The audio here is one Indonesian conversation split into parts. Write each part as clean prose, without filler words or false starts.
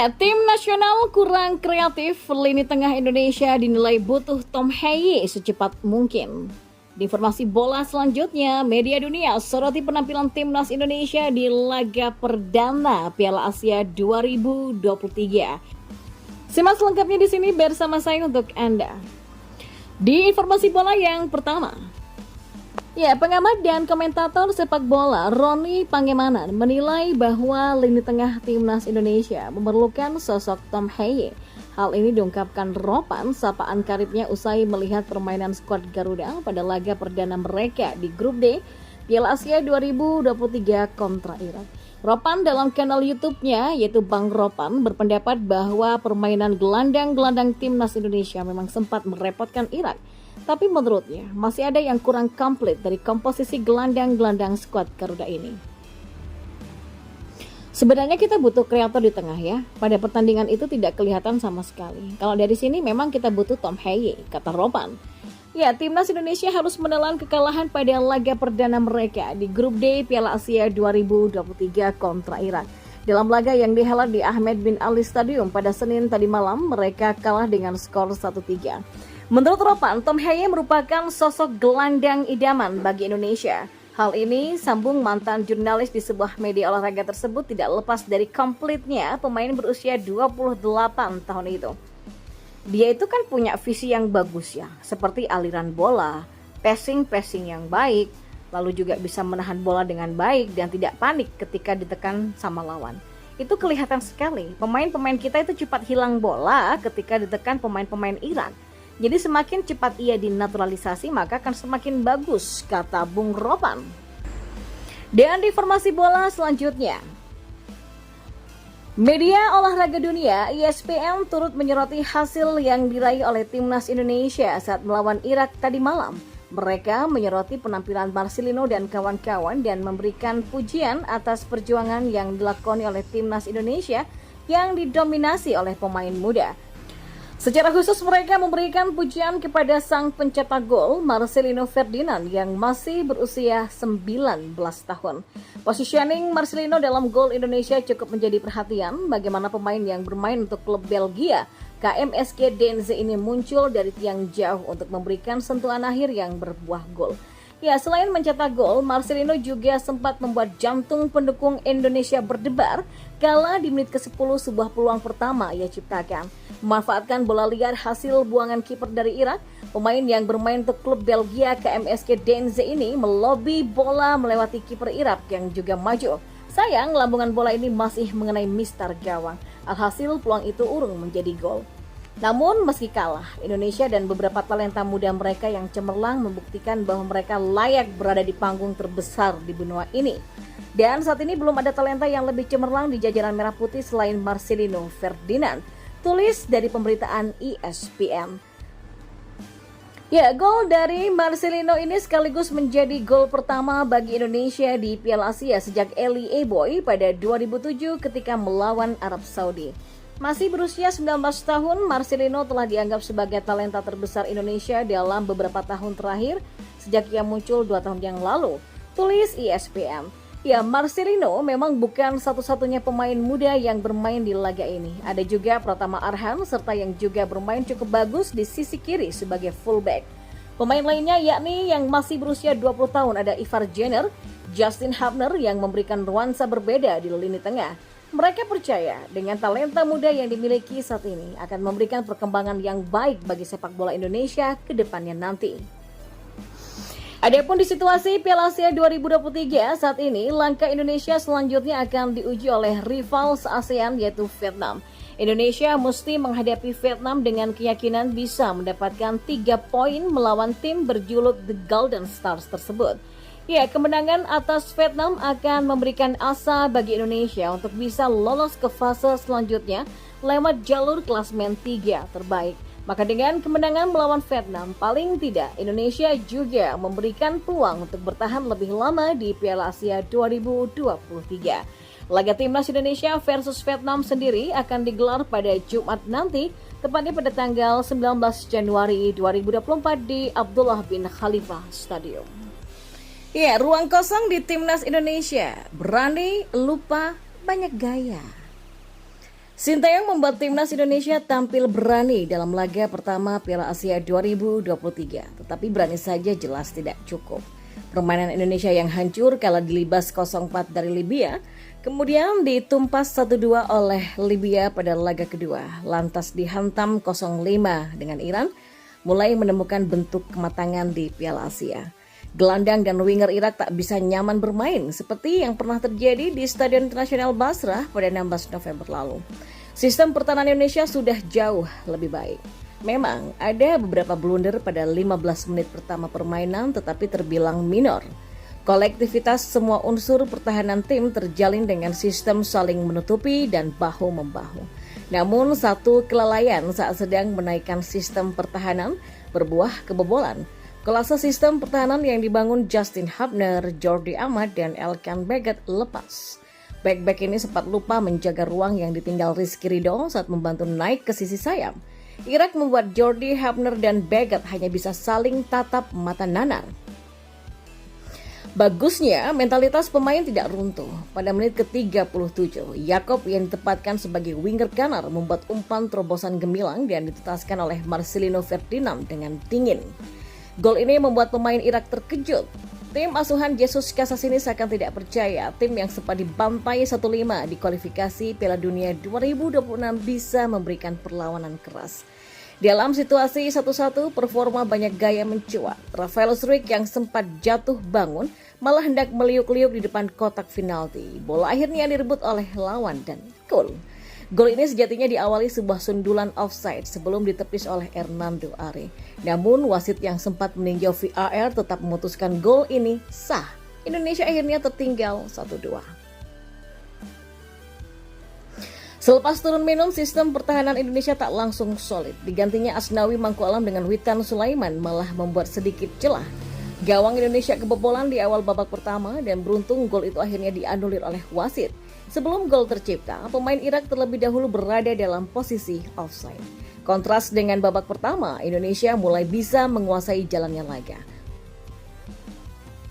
Ya, tim nasional kurang kreatif. Lini tengah Indonesia dinilai butuh Tom Heye secepat mungkin. Di informasi bola selanjutnya, media dunia soroti penampilan timnas Indonesia di laga perdana Piala Asia 2023. Simak selengkapnya di sini bersama saya untuk Anda. Di informasi bola yang pertama, pengamat dan komentator sepak bola Roni Pangemanan menilai bahwa lini tengah timnas Indonesia memerlukan sosok Tom Heye. Hal ini diungkapkan Ropan sapaan karibnya usai melihat permainan skuad Garuda pada laga perdana mereka di Grup D Piala Asia 2023 kontra Irak. Ropan dalam kanal YouTube-nya yaitu Bang Ropan berpendapat bahwa permainan gelandang-gelandang timnas Indonesia memang sempat merepotkan Irak. Tapi menurutnya masih ada yang kurang komplit dari komposisi gelandang-gelandang skuad Garuda ini. Sebenarnya kita butuh kreator di tengah ya. Pada pertandingan itu tidak kelihatan sama sekali. Kalau dari sini memang kita butuh Tom Heye, kata Ropan. Ya, timnas Indonesia harus menelan kekalahan pada laga perdana mereka di Grup D Piala Asia 2023 kontra Irak. Dalam laga yang dihelat di Ahmed bin Ali Stadium pada Senin tadi malam, mereka kalah dengan skor 1-3. Menurut Ropan, Tom Heye merupakan sosok gelandang idaman bagi Indonesia. Hal ini sambung mantan jurnalis di sebuah media olahraga tersebut tidak lepas dari komplitnya pemain berusia 28 tahun itu. Dia itu kan punya visi yang bagus ya, seperti aliran bola, passing yang baik, lalu juga bisa menahan bola dengan baik dan tidak panik ketika ditekan sama lawan. Itu kelihatan sekali, pemain-pemain kita itu cepat hilang bola ketika ditekan pemain-pemain Iran. Jadi semakin cepat ia dinaturalisasi maka akan semakin bagus, kata Bung Ropan. Dan di informasi bola selanjutnya, media olahraga dunia ESPN turut menyoroti hasil yang diraih oleh timnas Indonesia saat melawan Irak tadi malam. Mereka menyoroti penampilan Marcelino dan kawan-kawan dan memberikan pujian atas perjuangan yang dilakoni oleh timnas Indonesia yang didominasi oleh pemain muda. Secara khusus mereka memberikan pujian kepada sang pencetak gol Marcelino Ferdinand yang masih berusia 19 tahun. Positioning Marcelino dalam gol Indonesia cukup menjadi perhatian bagaimana pemain yang bermain untuk klub Belgia KMSK Denze ini muncul dari tiang jauh untuk memberikan sentuhan akhir yang berbuah gol. Ya, selain mencetak gol, Marcelino juga sempat membuat jantung pendukung Indonesia berdebar kala di menit ke-10 sebuah peluang pertama ia ciptakan. Memanfaatkan bola liar hasil buangan kiper dari Irak, pemain yang bermain untuk klub Belgia KMSK Denze ini melobi bola melewati kiper Irak yang juga maju. Sayang, lambungan bola ini masih mengenai mistar gawang. Alhasil peluang itu urung menjadi gol. Namun meski kalah, Indonesia dan beberapa talenta muda mereka yang cemerlang membuktikan bahwa mereka layak berada di panggung terbesar di benua ini. Dan saat ini belum ada talenta yang lebih cemerlang di jajaran merah putih selain Marcelino Ferdinand, tulis dari pemberitaan ESPN. Ya, gol dari Marcelino ini sekaligus menjadi gol pertama bagi Indonesia di Piala Asia sejak Eli Eboy pada 2007 ketika melawan Arab Saudi. Masih berusia 19 tahun, Marcelino telah dianggap sebagai talenta terbesar Indonesia dalam beberapa tahun terakhir sejak ia muncul 2 tahun yang lalu, tulis ESPN. Ya, Marcelino memang bukan satu-satunya pemain muda yang bermain di laga ini. Ada juga Pratama Arhan serta yang juga bermain cukup bagus di sisi kiri sebagai fullback. Pemain lainnya yakni yang masih berusia 20 tahun ada Ivar Jenner, Justin Hubner yang memberikan nuansa berbeda di lini tengah. Mereka percaya dengan talenta muda yang dimiliki saat ini akan memberikan perkembangan yang baik bagi sepak bola Indonesia ke depannya nanti. Adapun di situasi Piala Asia 2023 saat ini, langkah Indonesia selanjutnya akan diuji oleh rival se-ASEAN yaitu Vietnam. Indonesia mesti menghadapi Vietnam dengan keyakinan bisa mendapatkan 3 poin melawan tim berjuluk The Golden Stars tersebut. Ya, kemenangan atas Vietnam akan memberikan asa bagi Indonesia untuk bisa lolos ke fase selanjutnya lewat jalur klasemen 3 terbaik. Maka dengan kemenangan melawan Vietnam, paling tidak Indonesia juga memberikan peluang untuk bertahan lebih lama di Piala Asia 2023. Laga timnas Indonesia versus Vietnam sendiri akan digelar pada Jumat nanti, tepatnya pada tanggal 19 Januari 2024 di Abdullah bin Khalifah Stadium. Ya, ruang kosong di timnas Indonesia. Berani, lupa, banyak gaya. Sinteyong membuat timnas Indonesia tampil berani dalam laga pertama Piala Asia 2023, tetapi berani saja jelas tidak cukup. Permainan Indonesia yang hancur kala dilibas 0-4 dari Libya, kemudian ditumpas 1-2 oleh Libya pada laga kedua, lantas dihantam 0-5 dengan Iran, mulai menemukan bentuk kematangan di Piala Asia. Gelandang dan winger Irak tak bisa nyaman bermain seperti yang pernah terjadi di Stadion Internasional Basrah pada 16 November lalu. Sistem pertahanan Indonesia sudah jauh lebih baik. Memang ada beberapa blunder pada 15 menit pertama permainan tetapi terbilang minor. Kolektivitas semua unsur pertahanan tim terjalin dengan sistem saling menutupi dan bahu-membahu. Namun satu kelalaian saat sedang menaikkan sistem pertahanan berbuah kebobolan. Kolase sistem pertahanan yang dibangun Justin Hubner, Jordi Amat, dan Elkan Baggett lepas. Back-back ini sempat lupa menjaga ruang yang ditinggal Rizky Ridho saat membantu naik ke sisi sayap. Irak membuat Jordi, Hubner, dan Baggett hanya bisa saling tatap mata nanar. Bagusnya, mentalitas pemain tidak runtuh. Pada menit ke-37, Yakob yang ditempatkan sebagai winger kanan membuat umpan terobosan gemilang dan ditetaskan oleh Marcelino Ferdinand dengan dingin. Gol ini membuat pemain Irak terkejut. Tim asuhan Jesus Casasini seakan tidak percaya tim yang sempat dibantai 1-5 di kualifikasi Piala Dunia 2026 bisa memberikan perlawanan keras. Dalam situasi 1-1, performa banyak gaya mencuat. Rafael Struijk yang sempat jatuh bangun malah hendak meliuk-liuk di depan kotak penalti. Bola akhirnya direbut oleh lawan dan gol. Gol ini sejatinya diawali sebuah sundulan offside sebelum ditepis oleh Hernando Ari. Namun wasit yang sempat meninjau VAR tetap memutuskan gol ini sah. Indonesia akhirnya tertinggal 1-2. Selepas turun minum, sistem pertahanan Indonesia tak langsung solid. Digantinya Asnawi Mangku Alam dengan Witan Sulaiman malah membuat sedikit celah. Gawang Indonesia kebobolan di awal babak pertama dan beruntung gol itu akhirnya dianulir oleh wasit. Sebelum gol tercipta, pemain Irak terlebih dahulu berada dalam posisi offside. Kontras dengan babak pertama, Indonesia mulai bisa menguasai jalannya laga.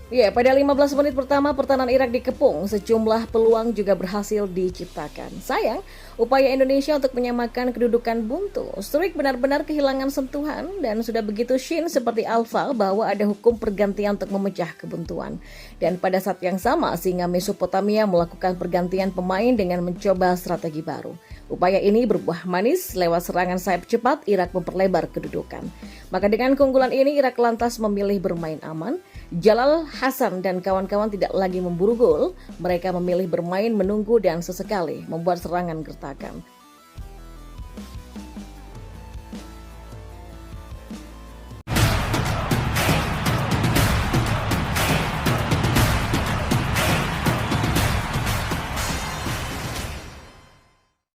Pada 15 menit pertama pertahanan Irak dikepung, sejumlah peluang juga berhasil diciptakan. Sayang, upaya Indonesia untuk menyamakan kedudukan buntu. Struijk benar-benar kehilangan sentuhan dan sudah begitu Shin seperti Alfa bahwa ada hukum pergantian untuk memecah kebuntuan. Dan pada saat yang sama, singa Mesopotamia melakukan pergantian pemain dengan mencoba strategi baru. Upaya ini berbuah manis, lewat serangan sayap cepat, Irak memperlebar kedudukan. Maka dengan keunggulan ini, Irak lantas memilih bermain aman. Jalal Hasan dan kawan-kawan tidak lagi memburu gol, mereka memilih bermain menunggu dan sesekali membuat serangan gertakan.